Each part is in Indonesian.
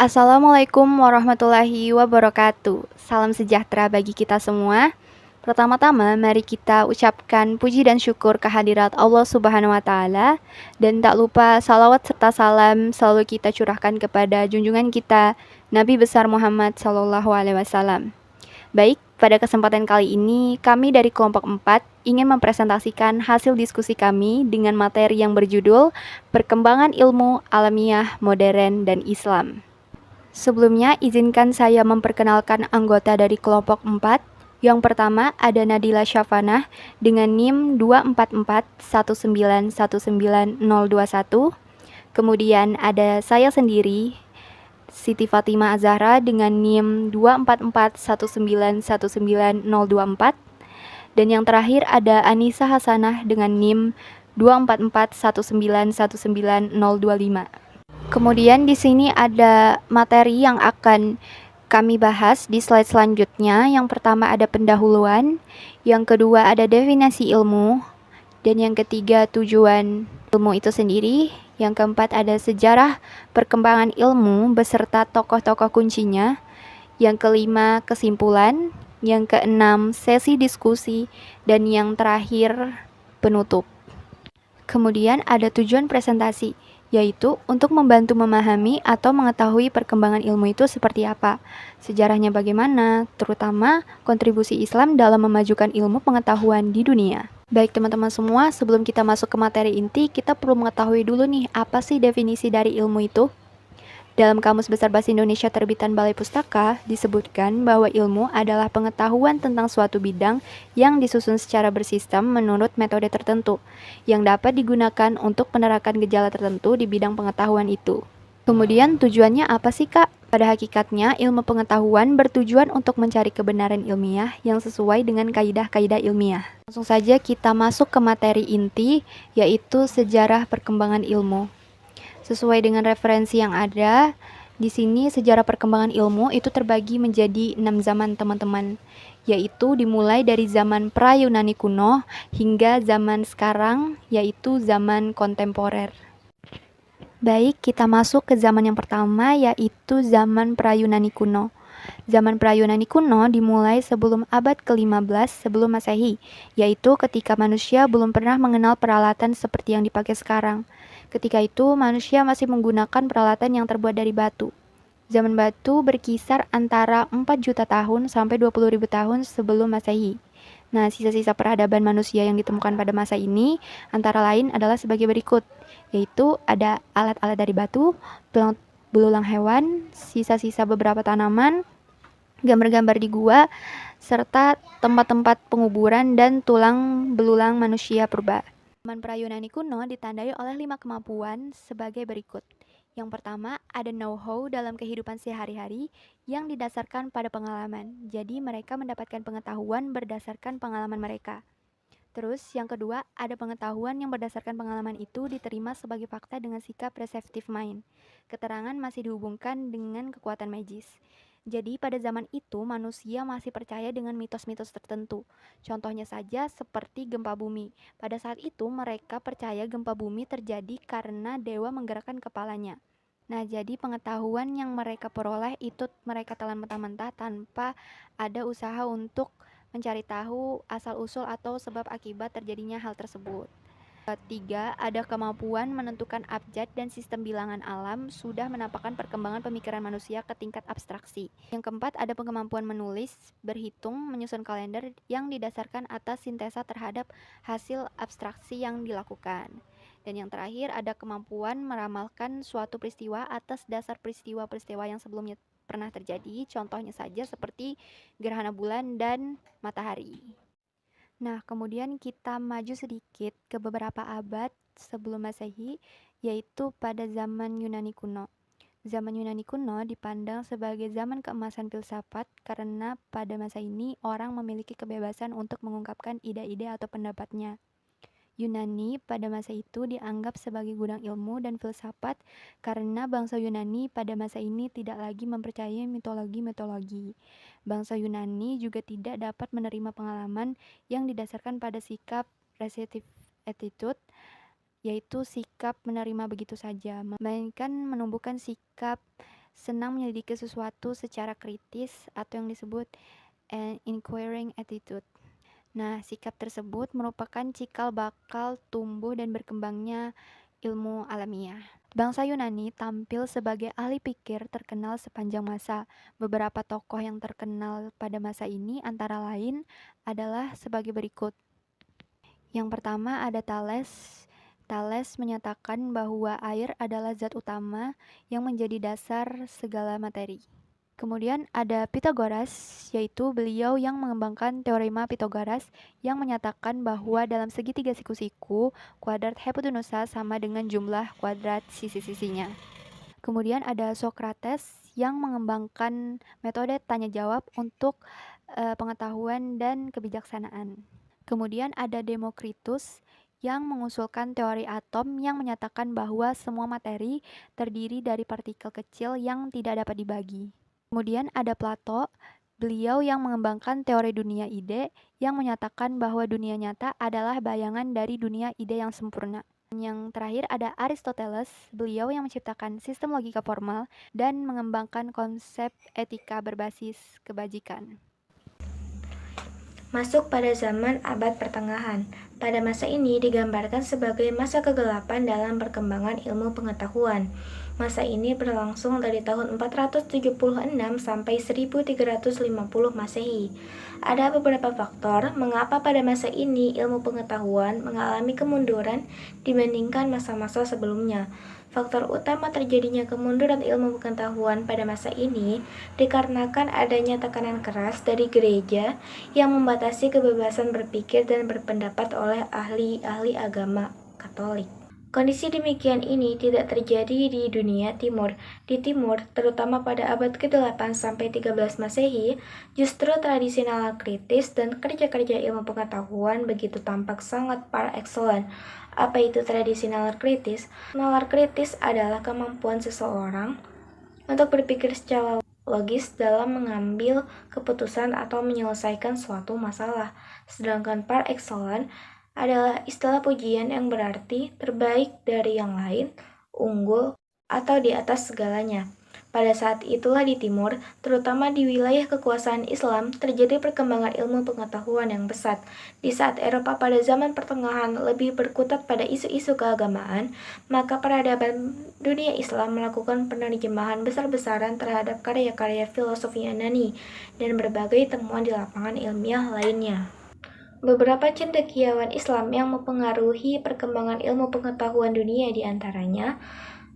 Assalamualaikum warahmatullahi wabarakatuh. Salam sejahtera bagi kita semua. Pertama-tama, mari kita ucapkan puji dan syukur kehadirat Allah Subhanahu wa Ta'ala, dan tak lupa salawat serta salam selalu kita curahkan kepada junjungan kita, Nabi besar Muhammad Sallallahu Alaihi Wasallam. Baik, pada kesempatan kali ini, kami dari kelompok 4 ingin mempresentasikan hasil diskusi kami dengan materi yang berjudul Perkembangan Ilmu Alamiah Modern dan Islam. Sebelumnya, izinkan saya memperkenalkan anggota dari kelompok 4. Yang pertama ada Nadila Syafanah dengan NIM 24419191021. Kemudian ada saya sendiri, Siti Fatimah Azahra dengan NIM 24419191024. Dan yang terakhir ada Anissa Hasanah dengan NIM 24419191025. Kemudian di sini ada materi yang akan kami bahas di slide selanjutnya. Yang pertama ada pendahuluan, yang kedua ada definisi ilmu, dan yang ketiga tujuan ilmu itu sendiri. Yang keempat ada sejarah perkembangan ilmu beserta tokoh-tokoh kuncinya. Yang kelima kesimpulan, yang keenam sesi diskusi, dan yang terakhir penutup. Kemudian ada tujuan presentasi, yaitu untuk membantu memahami atau mengetahui perkembangan ilmu itu seperti apa, sejarahnya bagaimana, terutama kontribusi Islam dalam memajukan ilmu pengetahuan di dunia. Baik teman-teman semua, sebelum kita masuk ke materi inti, kita perlu mengetahui dulu nih, apa sih definisi dari ilmu itu? Dalam Kamus Besar Bahasa Indonesia terbitan Balai Pustaka, disebutkan bahwa ilmu adalah pengetahuan tentang suatu bidang yang disusun secara bersistem menurut metode tertentu, yang dapat digunakan untuk menerangkan gejala tertentu di bidang pengetahuan itu. Kemudian tujuannya apa sih Kak? Pada hakikatnya, ilmu pengetahuan bertujuan untuk mencari kebenaran ilmiah yang sesuai dengan kaidah-kaidah ilmiah. Langsung saja kita masuk ke materi inti, yaitu sejarah perkembangan ilmu. Sesuai dengan referensi yang ada, di sini sejarah perkembangan ilmu itu terbagi menjadi 6 zaman teman-teman, yaitu dimulai dari zaman pra-Yunani kuno hingga zaman sekarang, yaitu zaman kontemporer. Baik, kita masuk ke zaman yang pertama, yaitu zaman pra-Yunani kuno. Zaman pra-Yunani kuno dimulai sebelum abad ke-15 sebelum Masehi, yaitu ketika manusia belum pernah mengenal peralatan seperti yang dipakai sekarang. Ketika itu, manusia masih menggunakan peralatan yang terbuat dari batu. Zaman batu berkisar antara 4 juta tahun sampai 20.000 tahun sebelum Masehi. Nah, sisa-sisa peradaban manusia yang ditemukan pada masa ini antara lain adalah sebagai berikut, yaitu ada alat-alat dari batu, belulang hewan, sisa-sisa beberapa tanaman, gambar-gambar di gua, serta tempat-tempat penguburan dan tulang belulang manusia purba. Zaman pra-Yunani kuno ditandai oleh 5 kemampuan sebagai berikut. Yang pertama, ada know-how dalam kehidupan sehari-hari yang didasarkan pada pengalaman. Jadi mereka mendapatkan pengetahuan berdasarkan pengalaman mereka. Terus yang kedua, ada pengetahuan yang berdasarkan pengalaman itu diterima sebagai fakta dengan sikap receptive mind. Keterangan masih dihubungkan dengan kekuatan magis. Jadi pada zaman itu manusia masih percaya dengan mitos-mitos tertentu. Contohnya saja seperti gempa bumi. Pada saat itu mereka percaya gempa bumi terjadi karena dewa menggerakkan kepalanya. Nah, jadi pengetahuan yang mereka peroleh itu mereka telan mentah-mentah tanpa ada usaha untuk mencari tahu asal-usul atau sebab akibat terjadinya hal tersebut. Ketiga, ada kemampuan menentukan abjad dan sistem bilangan alam sudah menampakkan perkembangan pemikiran manusia ke tingkat abstraksi. Yang keempat, ada kemampuan menulis, berhitung, menyusun kalender yang didasarkan atas sintesa terhadap hasil abstraksi yang dilakukan. Dan yang terakhir, ada kemampuan meramalkan suatu peristiwa atas dasar peristiwa-peristiwa yang sebelumnya pernah terjadi, contohnya saja seperti gerhana bulan dan matahari. Nah, kemudian kita maju sedikit ke beberapa abad sebelum Masehi, yaitu pada zaman Yunani kuno. Zaman Yunani kuno dipandang sebagai zaman keemasan filsafat karena pada masa ini orang memiliki kebebasan untuk mengungkapkan ide-ide atau pendapatnya. Yunani pada masa itu dianggap sebagai gudang ilmu dan filsafat karena bangsa Yunani pada masa ini tidak lagi mempercayai mitologi-mitologi. Bangsa Yunani juga tidak dapat menerima pengalaman yang didasarkan pada sikap receptive attitude, yaitu sikap menerima begitu saja, melainkan menumbuhkan sikap senang menyelidiki sesuatu secara kritis atau yang disebut an inquiring attitude. Nah, sikap tersebut merupakan cikal bakal tumbuh dan berkembangnya ilmu alamiah. Bangsa Yunani tampil sebagai ahli pikir terkenal sepanjang masa. Beberapa tokoh yang terkenal pada masa ini antara lain adalah sebagai berikut. Yang pertama ada Thales. Thales menyatakan bahwa air adalah zat utama yang menjadi dasar segala materi. Kemudian ada Pythagoras, yaitu beliau yang mengembangkan teorema Pythagoras yang menyatakan bahwa dalam segitiga siku-siku, kuadrat hipotenusa sama dengan jumlah kuadrat sisi-sisinya. Kemudian ada Socrates yang mengembangkan metode tanya jawab untuk pengetahuan dan kebijaksanaan. Kemudian ada Democritus yang mengusulkan teori atom yang menyatakan bahwa semua materi terdiri dari partikel kecil yang tidak dapat dibagi. Kemudian ada Plato, beliau yang mengembangkan teori dunia ide yang menyatakan bahwa dunia nyata adalah bayangan dari dunia ide yang sempurna. Yang terakhir ada Aristoteles, beliau yang menciptakan sistem logika formal dan mengembangkan konsep etika berbasis kebajikan. Masuk pada zaman abad pertengahan. Pada masa ini digambarkan sebagai masa kegelapan dalam perkembangan ilmu pengetahuan. Masa ini berlangsung dari tahun 476 sampai 1350 Masehi. Ada beberapa faktor mengapa pada masa ini ilmu pengetahuan mengalami kemunduran dibandingkan masa-masa sebelumnya. Faktor utama terjadinya kemunduran ilmu pengetahuan pada masa ini dikarenakan adanya tekanan keras dari gereja yang membatasi kebebasan berpikir dan berpendapat oleh ahli-ahli agama Katolik. Kondisi demikian ini tidak terjadi di dunia timur. Di timur, terutama pada abad ke-8 sampai 13 Masehi, justru tradisi nalar kritis dan kerja-kerja ilmu pengetahuan begitu tampak sangat par excellence. Apa itu tradisi nalar kritis? Nalar kritis adalah kemampuan seseorang untuk berpikir secara logis dalam mengambil keputusan atau menyelesaikan suatu masalah. Sedangkan par excellence adalah istilah pujian yang berarti terbaik dari yang lain, unggul, atau di atas segalanya. Pada saat itulah di timur, terutama di wilayah kekuasaan Islam, terjadi perkembangan ilmu pengetahuan yang pesat. Di saat Eropa pada zaman pertengahan lebih berkutat pada isu-isu keagamaan, maka peradaban dunia Islam melakukan penerjemahan besar-besaran terhadap karya-karya filosofi Yunani dan berbagai temuan di lapangan ilmiah lainnya. Beberapa cendekiawan Islam yang mempengaruhi perkembangan ilmu pengetahuan dunia diantaranya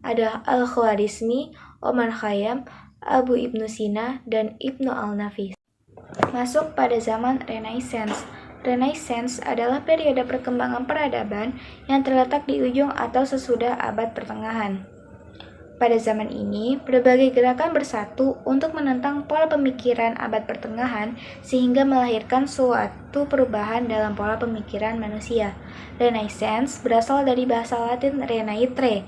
ada Al-Khwarizmi, Omar Khayyam, Abu Ibnu Sina, dan Ibnu Al-Nafis. Masuk pada zaman Renaissance. Renaissance adalah periode perkembangan peradaban yang terletak di ujung atau sesudah abad pertengahan. Pada zaman ini, berbagai gerakan bersatu untuk menentang pola pemikiran abad pertengahan sehingga melahirkan suatu perubahan dalam pola pemikiran manusia. Renaissance berasal dari bahasa Latin renaître,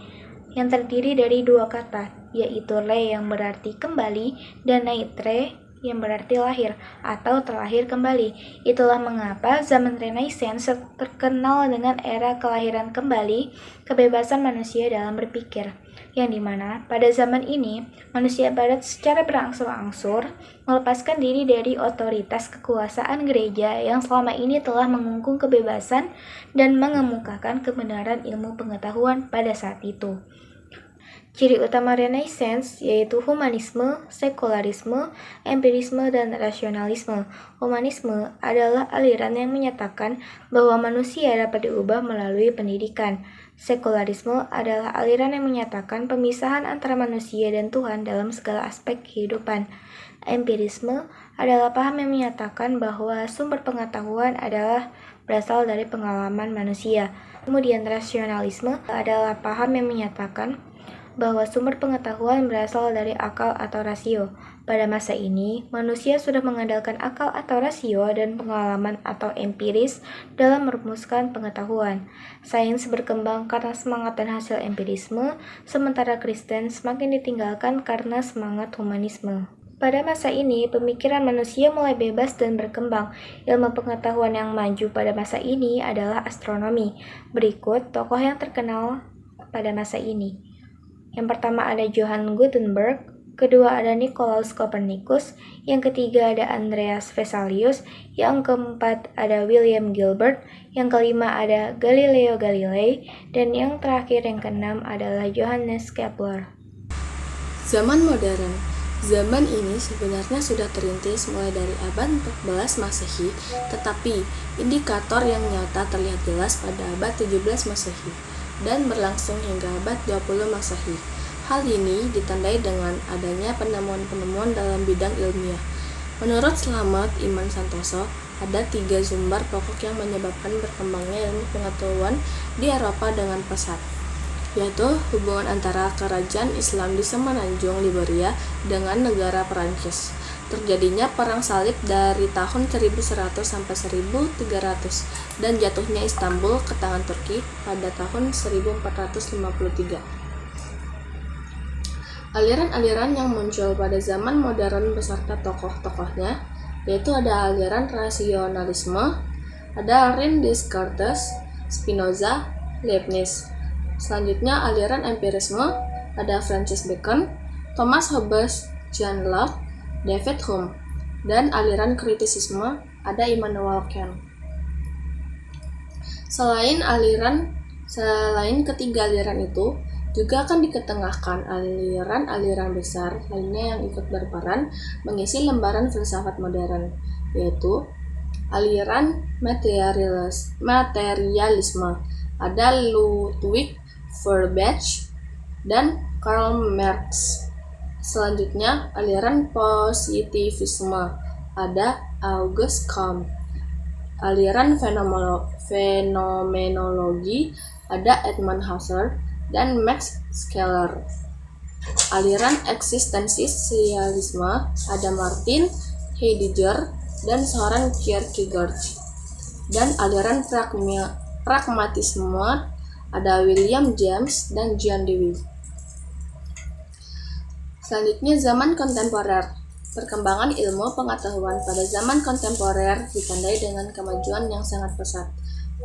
yang terdiri dari dua kata, yaitu re yang berarti kembali dan naître yang berarti lahir atau terlahir kembali. Itulah mengapa zaman Renaissance terkenal dengan era kelahiran kembali, kebebasan manusia dalam berpikir, yang dimana pada zaman ini manusia barat secara berangsur-angsur melepaskan diri dari otoritas kekuasaan gereja yang selama ini telah mengungkung kebebasan dan mengemukakan kebenaran ilmu pengetahuan pada saat itu. Ciri utama Renaissance yaitu humanisme, sekularisme, empirisme, dan rasionalisme. Humanisme adalah aliran yang menyatakan bahwa manusia dapat diubah melalui pendidikan. Sekularisme adalah aliran yang menyatakan pemisahan antara manusia dan Tuhan dalam segala aspek kehidupan. Empirisme adalah paham yang menyatakan bahwa sumber pengetahuan adalah berasal dari pengalaman manusia. Kemudian rasionalisme adalah paham yang menyatakan bahwa sumber pengetahuan berasal dari akal atau rasio. Pada masa ini, manusia sudah mengandalkan akal atau rasio dan pengalaman atau empiris dalam merumuskan pengetahuan. Sains berkembang karena semangat dan hasil empirisme, sementara Kristen semakin ditinggalkan karena semangat humanisme. Pada masa ini, pemikiran manusia mulai bebas dan berkembang. Ilmu pengetahuan yang maju pada masa ini adalah astronomi. Berikut tokoh yang terkenal pada masa ini. Yang pertama ada Johann Gutenberg, kedua ada Nicolaus Copernicus, yang ketiga ada Andreas Vesalius, yang keempat ada William Gilbert, yang kelima ada Galileo Galilei, dan yang terakhir yang keenam adalah Johannes Kepler. Zaman modern. Zaman ini sebenarnya sudah terintis mulai dari abad 14 Masehi, tetapi indikator yang nyata terlihat jelas pada abad 17 Masehi dan berlangsung hingga abad 20 Masehi. Hal ini ditandai dengan adanya penemuan-penemuan dalam bidang ilmiah. Menurut Slamet Iman Santoso, ada 3 sumber pokok yang menyebabkan berkembangnya ilmu pengetahuan di Eropa dengan pesat, yaitu hubungan antara kerajaan Islam di Semenanjung Liberia dengan negara Perancis. Terjadinya perang salib dari tahun 1100 sampai 1300 dan jatuhnya Istanbul ke tangan Turki pada tahun 1453. Aliran-aliran yang muncul pada zaman modern beserta tokoh-tokohnya, yaitu ada aliran rasionalisme, ada René Descartes, Spinoza, Leibniz. Selanjutnya aliran empirisme, ada Francis Bacon, Thomas Hobbes, John Locke, David Hume, dan aliran kritisisme, ada Immanuel Kant. Selain ketiga aliran itu, juga akan diketengahkan aliran-aliran besar lainnya yang ikut berperan mengisi lembaran filsafat modern, yaitu aliran materialisme, ada Ludwig Feuerbach dan Karl Marx. Selanjutnya, aliran positivisme, ada Auguste Comte. Aliran fenomenologi, ada Edmund Husserl dan Max Scheler. Aliran eksistensialisme, ada Martin Heidegger dan Søren Kierkegaard. Dan aliran pragmatisme, ada William James dan John Dewey. Selanjutnya, zaman kontemporer. Perkembangan ilmu pengetahuan pada zaman kontemporer ditandai dengan kemajuan yang sangat pesat,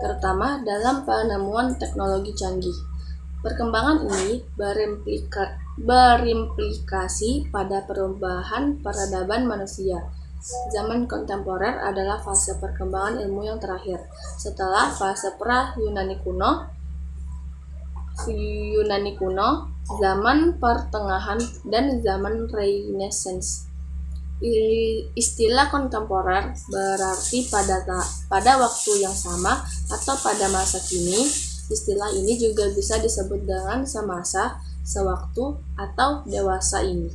terutama dalam penemuan teknologi canggih. Perkembangan ini berimplikasi pada perubahan peradaban manusia. Zaman kontemporer adalah fase perkembangan ilmu yang terakhir, setelah fase pra-Yunani kuno, zaman pertengahan, dan zaman Renaissance. Istilah kontemporer berarti pada waktu yang sama atau pada masa kini. Istilah ini juga bisa disebut dengan semasa, sewaktu, atau dewasa ini.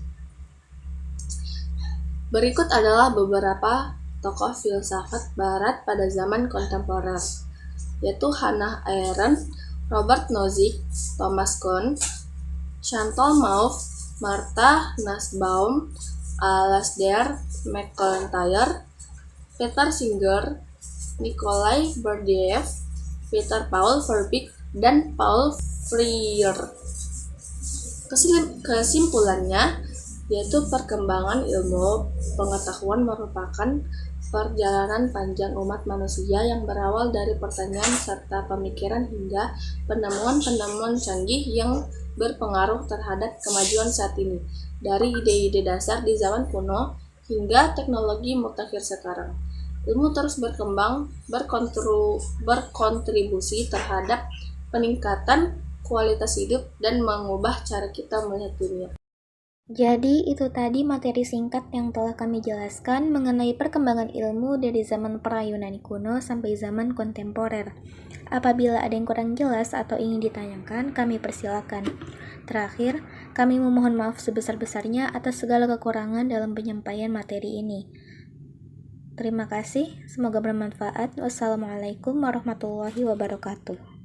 Berikut adalah beberapa tokoh filsafat barat pada zaman kontemporer, yaitu Hannah Arendt, Robert Nozick, Thomas Kuhn, Chantal Mouffe, Martha Nussbaum, Alasdair MacIntyre, Peter Singer, Nikolai Berdyaev, Peter Paul Verbeek, dan Paul Freire. Kesimpulannya, yaitu perkembangan ilmu pengetahuan merupakan perjalanan panjang umat manusia yang berawal dari pertanyaan serta pemikiran hingga penemuan-penemuan canggih yang berpengaruh terhadap kemajuan saat ini, dari ide-ide dasar di zaman kuno hingga teknologi mutakhir sekarang. Ilmu terus berkembang, berkontribusi terhadap peningkatan kualitas hidup dan mengubah cara kita melihat dunia. Jadi itu tadi materi singkat yang telah kami jelaskan mengenai perkembangan ilmu dari zaman pra-Yunani kuno sampai zaman kontemporer. Apabila ada yang kurang jelas atau ingin ditanyakan, kami persilakan. Terakhir, kami memohon maaf sebesar-besarnya atas segala kekurangan dalam penyampaian materi ini. Terima kasih, semoga bermanfaat. Wassalamualaikum warahmatullahi wabarakatuh.